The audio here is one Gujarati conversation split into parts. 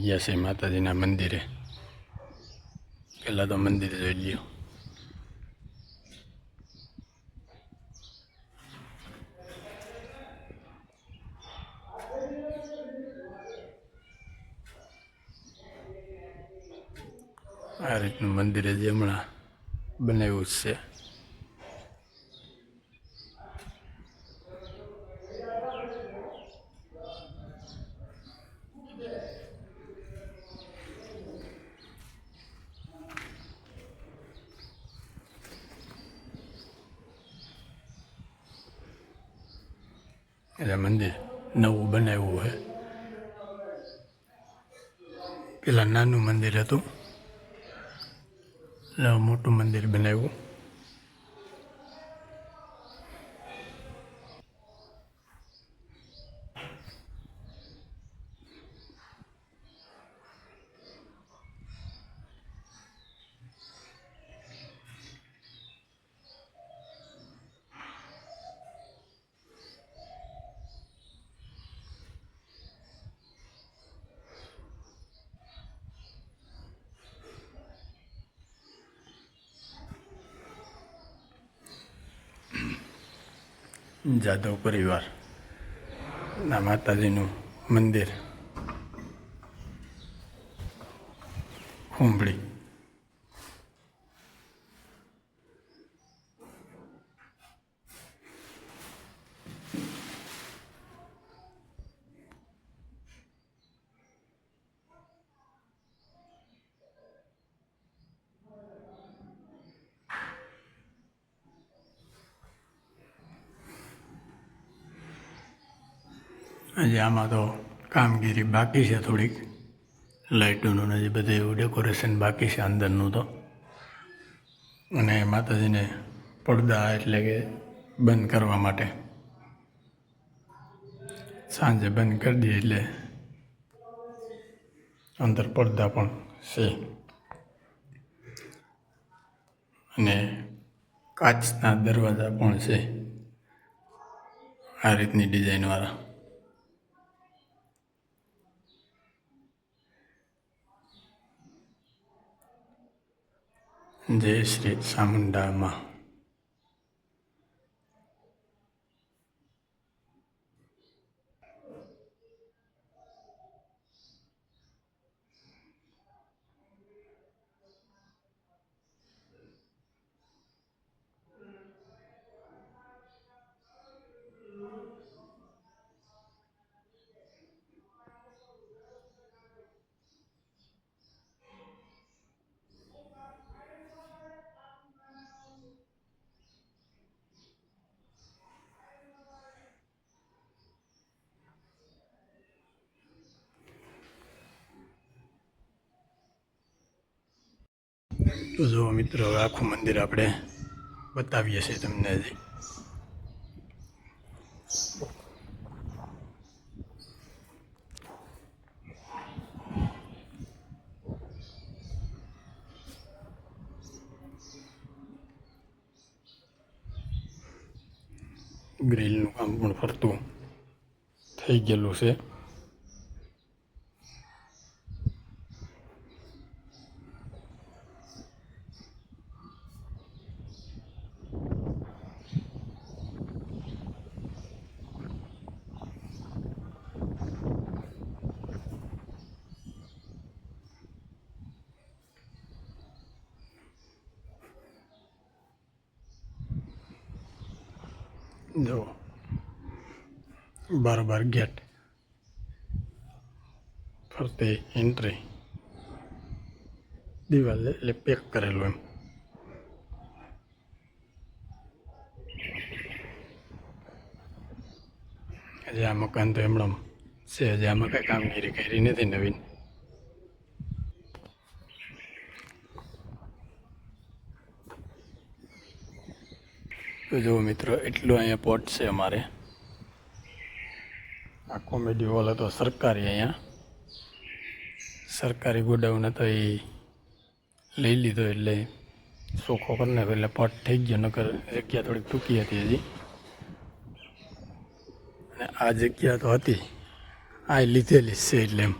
આવી ગયા છે માતાજીના મંદિરે. પહેલાં તો મંદિર જોઈ લ્યો. આ રીતનું મંદિર જે હમણાં બનાવ્યું છે. એટલે મંદિર નવું બનાવ્યું છે. પેલા નાનું મંદિર હતું, એટલે મોટું મંદિર બનાવ્યું. જાદવ પરિવારના માતાજીનું મંદિર હુંબળી. હજી આમાં તો કામગીરી બાકી છે થોડીક, લાઇટોનું હજી બધું એવું ડેકોરેશન બાકી છે અંદરનું તો. અને માતાજીને પડદા એટલે કે બંધ કરવા માટે સાંજે બંધ કરી દઈએ એટલે અંદર પડદા પણ છે. અને કાચના દરવાજા પણ છે આ રીતની ડિઝાઇનવાળા. જય શ્રી ચામુંડામાં. તો જુઓ મિત્રો, હવે આખું મંદિર આપણે બતાવીએ છીએ તમને. હજી ગ્રીલનું કામ પણ ફરતું થઈ ગયેલું છે. જો બાર ગેટ ફરતે એન્ટ્રી દિવાલ એટલે પેક કરેલું એમ. હજી આ મકાન તો એમણે છે, હજી આમાં કંઈ કામગીરી કરી નથી નવીન. તો જુઓ મિત્રો, એટલું અહીંયા પોટ છે અમારે. આ કોમેડી હોલ હતો સરકારી, અહીંયા સરકારી ગોડાઉન હતો, એ લઈ લીધો એટલે ચોખ્ખો કરી નાખ્યો એટલે પોટ થઈ ગયો. નકર જગ્યા થોડીક ટૂંકી હતી હજી. અને આ જગ્યા તો હતી, આ લીધેલી છે એટલે એમ.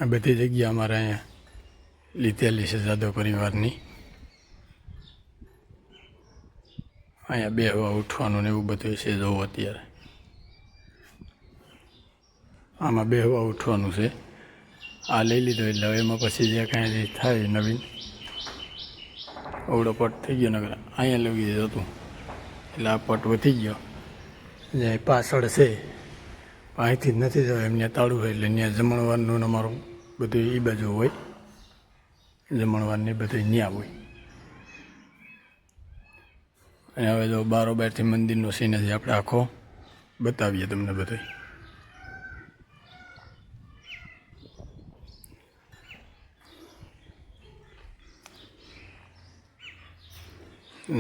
આ બધી જગ્યા અમારે અહીંયા લીધેલી છે જાદવ પરિવારની. અહીંયા બેહવા ઉઠવાનું ને એવું બધું છે. જોવો અત્યારે આમાં બેહવા ઉઠવાનું છે. આ લઈ લીધો એટલે હવે એમાં પછી જે કાંઈ થાય નવીન અવડો પટ થઈ ગયો નગર અહીંયા લઈ દીધું હતું એટલે આ પટ વધી ગયો. જે પાછળ છે અહીંથી જ નથી જવાય એમને તાળું હોય એટલે ત્યાં જમણવારનું અમારું બધું એ બાજુ હોય. જમણવારની બધું ત્યાં હોય. અને હવે જો બારોબારથી મંદિરનો સીન જ આપણે આખો બતાવીએ તમને બધું.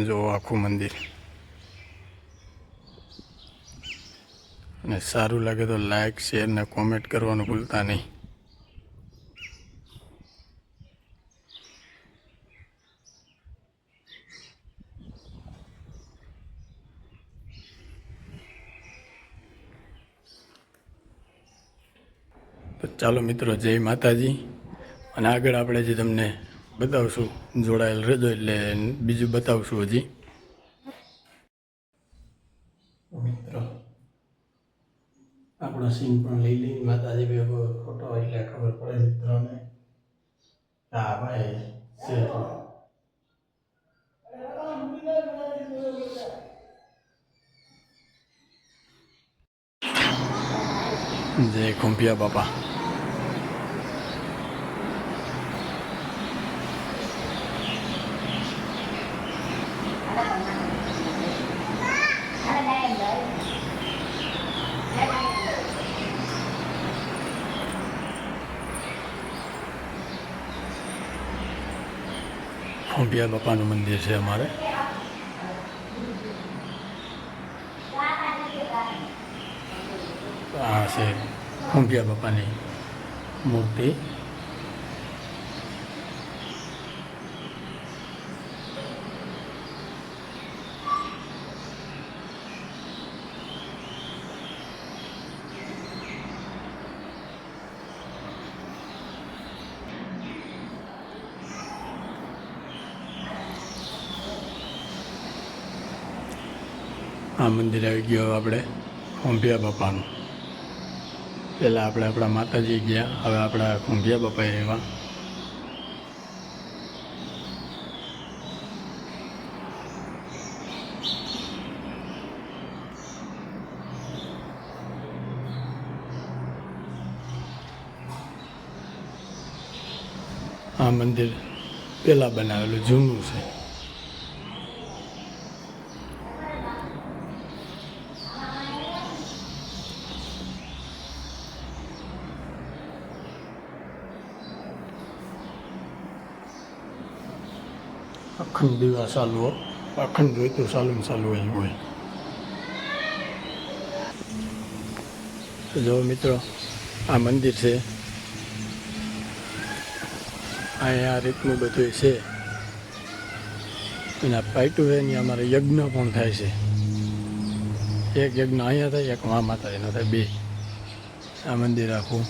જો આખું મંદિર. અને સારું લાગે તો લાઈક શેર ને કોમેન્ટ કરવાનું ભૂલતા નહીં. તો ચાલો મિત્રો, જય માતાજી. અને આગળ આપણે જે તમને બતાવશું જોડાયેલ રહેજો એટલે બીજું બતાવશું હજી. મિત્રો આપણો સીન પણ લઈ લઈ માતાજી ભેગો ફોટો એટલે ખબર પડે મિત્રોને. હા ભાઈ છે. જય ખુંપિયા બાપા. ખુંપિયા બાપાનું મંદિર છે અમારે. આ છે ખુંપિયા બાપાની મૂર્તિ. આ મંદિર આવી ગયો આપણે ખુંપિયા બાપાનું. પહેલાં આપણે આપણા માતાજી ગયા, હવે આપણા ખુંપિયા બાપા એવા. આ મંદિર પહેલાં બનાવેલું જૂનું છે. અખંડ દીવા ચાલુ હોય, અખંડ જોઈતું ચાલુ ને ચાલુ અહીં હોય. જો મિત્રો, આ મંદિર છે. અહીંયા આ રીતનું બધું છે. એના પાઇટું છે ને અમારે યજ્ઞ પણ થાય છે. એક યજ્ઞ અહીંયા થાય, એક મા માતાજીનો થાય, બે. આ મંદિર આખું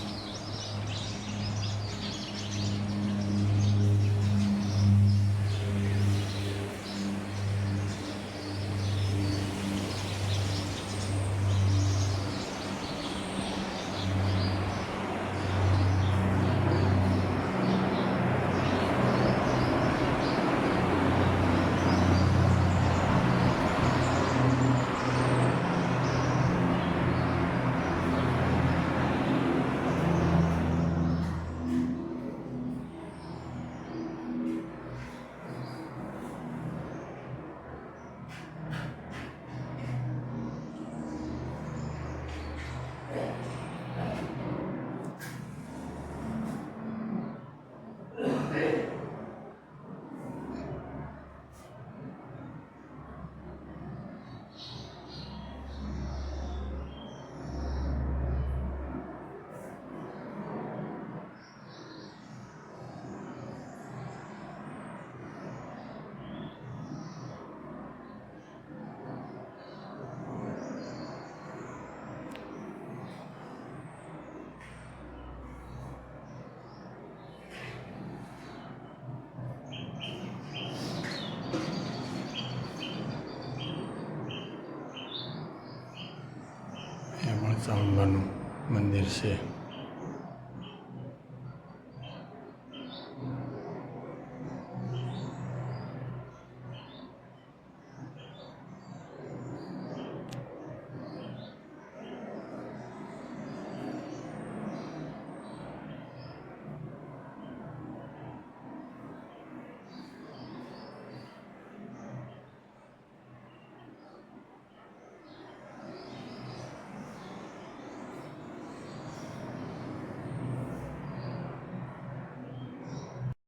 સાઉન્ડબાનું મંદિર છે.